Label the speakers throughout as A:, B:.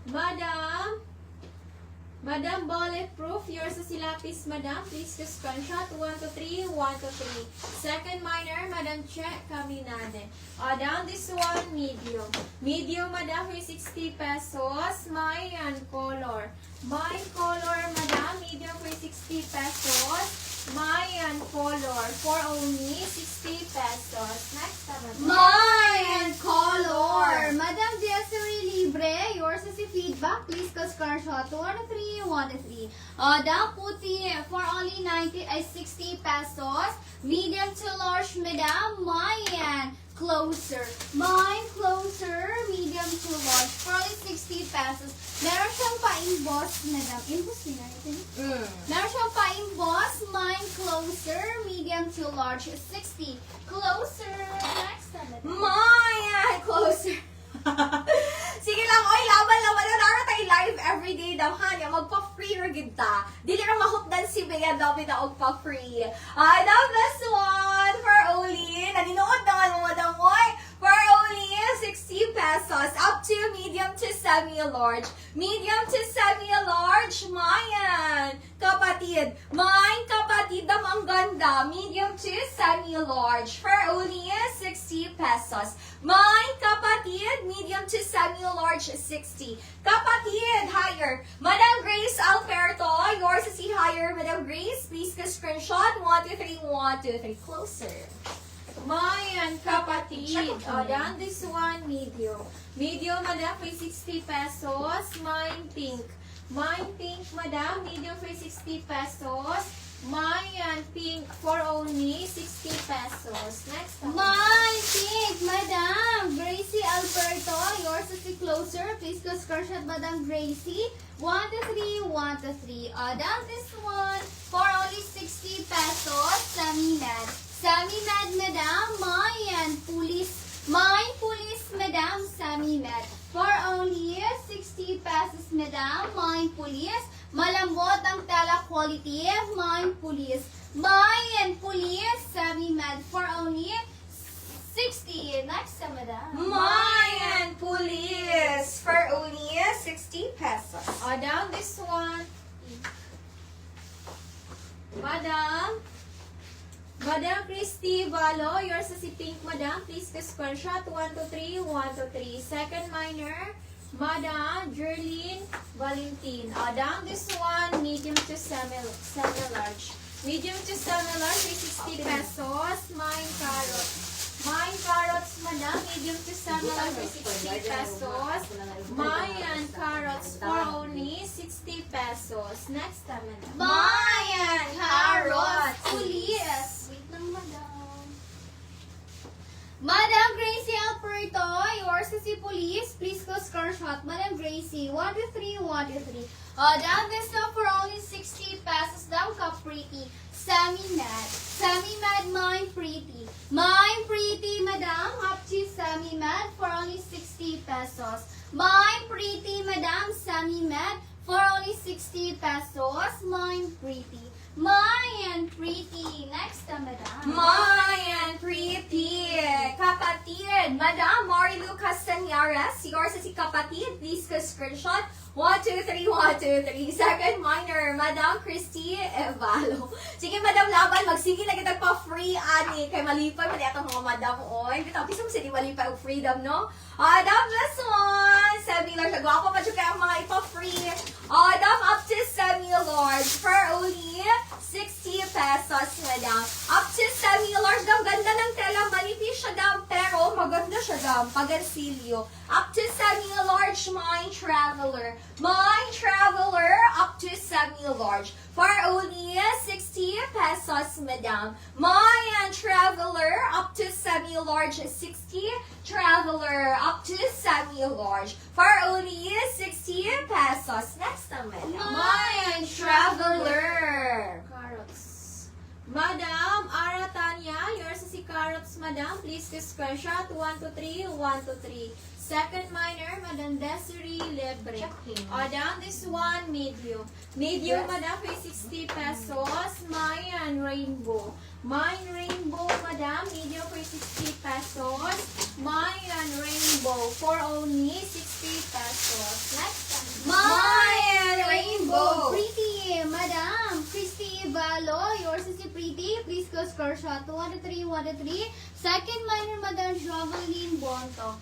A: Madam, bulletproof. Yours is lapis, madam. Please just screenshot. 1 to 3, 1 to 3. Second minor, madam, check. Caminade. Down this one, medium. Medium, madam, is 60 pesos. My and color. My color, madam, medium for 60 pesos. My and color. For only 60 pesos. Next, madam.
B: My and color. Madam Desiree Libre, yours is a feedback. Please go screenshot 1 to 3, 1 to 3. Down puti for only 60 pesos. Medium to large, madam. My and closer. Mine closer. Medium to large for only 60 pesos. Meron siyang pa-inboss, madam. Inboss din natin. Meron siyang pa-inboss. Mine closer. Medium to large 60. Closer. Next time.
C: Maya! Closer. Sige lang, oy, laban-laban na nara tayo live everyday daw, hanya, magpa-free ra gid ta. Dili ra mahutdan si Bea daw na og-pa-free. Now this one, for only, naninood naman mo, madam, oy, for only 60 pesos, up to medium to semi-large. Medium to semi-large, mayan. Kapatid, mine kapatid, ang ganda, medium to semi-large, for only 60 pesos. Mine kapatid, medium to semi-large, 60. Kapatid, higher. Madam Grace Alberto, yours is higher. Madam Grace, please go screenshot. 1, 2, 3, 1, 2, 3. Closer.
A: Mayan, kapatid. Down this one, medium. Medium, madam, for 60 pesos. Mine pink. Mine pink, madam, medium for 60 pesos. Mayan pink for only 60 pesos. Next one.
B: My pink, Madam Gracie Alberto, yours is the closer. Please go screenshot, Madam Gracie. 1 to 3, 1 to 3. Down this one for only 60 pesos. Semi-mad. Semi-mad, Madam. Mayan police. Mine police, Madam. Semi-mad. For only 60 pesos, Madam. Mine police. Malambot ang tela quality. Mine police. Mine police. Semi-mad. For only 60. Next, Madam.
C: Mayan police, for only 60 pesos.
A: Down this one. Madam Christy Balo, yours is si pink, madam. Please go screenshot. 1 to 3, 1 to 3. Second minor, Madam Jerlyn Valentin. Down this one, medium to semi-large. Medium to semi-large is 60 pesos. Mine carrot. Mine carrots, madam. Medium to semi-large is 60 pesos. Mine carrots for only 60 pesos. Next time, madam.
B: Mayan carrots. Police. Wait lang, Madam. Madam Gracie Alberto, yours is the police. Please go screenshot. Madam Gracie. 1 to 3, 1 to 3. Down this one for only 60 pesos. Down ka pretty. Semi-mad. Semi-mad, mine pretty. Mine pretty, madam. Up to semi-mad for only 60 pesos. Mine pretty, madam. Semi-mad for only 60 pesos. Mine pretty. Mine pretty. Next, madam.
C: Mayan pretty. Kapatid, Madam Marilu Castañares, yours is si kapatid. Please go screenshot. 1, 2, 3, 1, 2, 3. Second minor, Madam Christy Evalo. Sige, Madam Laban, magsige na kita pa free ani. Kay malipay pa niya mga madam. Oy, bitaw, kisam sa di malipay o freedom, no? Dam this one. Semi-large. Gwapo pa siya kaya ang mga ipa-free. Dam up to semi-large for only 60 pesos, Madam. Up to semi-large. Dam, ganda ng tela. Manipis siya, Dam. Pero maganda siya, Dam. Pagansilyo. Up to semi-large, Mine Traveler. Mine Traveler, up to semi-large. For only 60 pesos, Madam. Mine Traveler, up to semi-large, 60. Traveler, up to semi-large. For only 60 pesos. Next time, Madam.
B: Mine Traveler.
A: Carrots. Madam Aratanya, yours is si carrots, madam. Please go screenshot. 1 to 3, 1 to 3. Second minor, Madam Desiree Libre. Down this one, medium. Medium, madam, for 60 pesos. Mine rainbow. Mine rainbow, madam. Medium for 60 pesos. Mine rainbow for only 60 pesos. Next time.
B: My
C: Rainbow.
B: Pretty, Madam. Christy Balo, yours is si Pretty. Please go score shot. 1 to 3, 1 to 3. Second minor, Madam Jovelyn Bonto.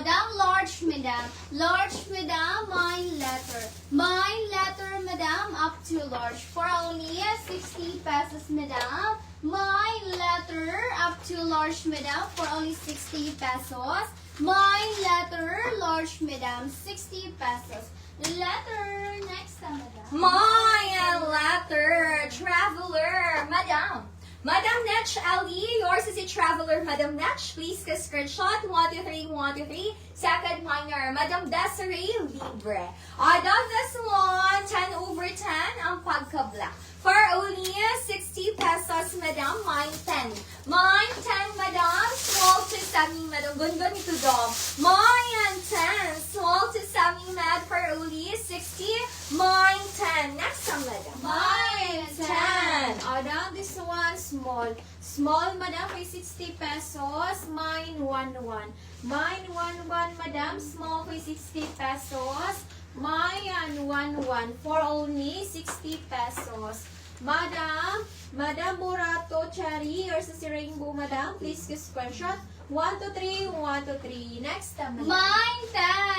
B: Down large, Madam. Large, Madam. Mine letter. Mine letter, Madam. Up to large. For only 60 pesos, Madam. Mine letter. Up to large, Madam. For only 60 pesos. Mine letter. Large, Madam. 60 pesos. Letter. Next time, Madam.
C: My letter, Traveler, Madam. Madam Netch Ali, yours is a Traveler, Madam Netch. Please ka screenshot. 1, 2, 3, 1, 2, 3. Second minor, Madam Desiree Libre. Adam, this one, 10 over 10 ang pagka-black. For only 60 pesos, Madam. Mine 10. Mine 10, Madam. Small to semi, Madam. Gungun ito dog. Mine 10. Small to semi, Mad. For only 60. Mine 10. Next one, Madam.
A: Mine
C: 10.
A: Down this one, small. Small, Madam, may 60 pesos. Mine 1, 1. Mine 1, 1, Madam. Small, may 60 pesos. Mine 1, 1. For only 60 pesos. Madam Murato Cherry, yours is si Rainbow, Madam. Please give screenshot. 1 to 3, 1 to 3. Next time, Madam.
B: Mine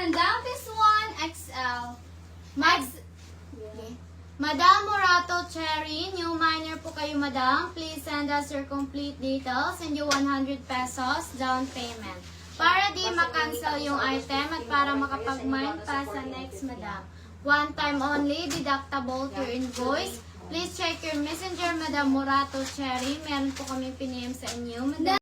B: 10. Down this one, XL. Max. Okay. Madam Morato Cherry, new minor po kayo, Madam. Please send us your complete details and your 100 pesos down payment. Para di makancel yung item at para makapag-mine pa sa next, Madam. One time only, deductible to your invoice. Please check your messenger, Madam Morato Cherry. Meron po kami piniem sa inyo, Madam.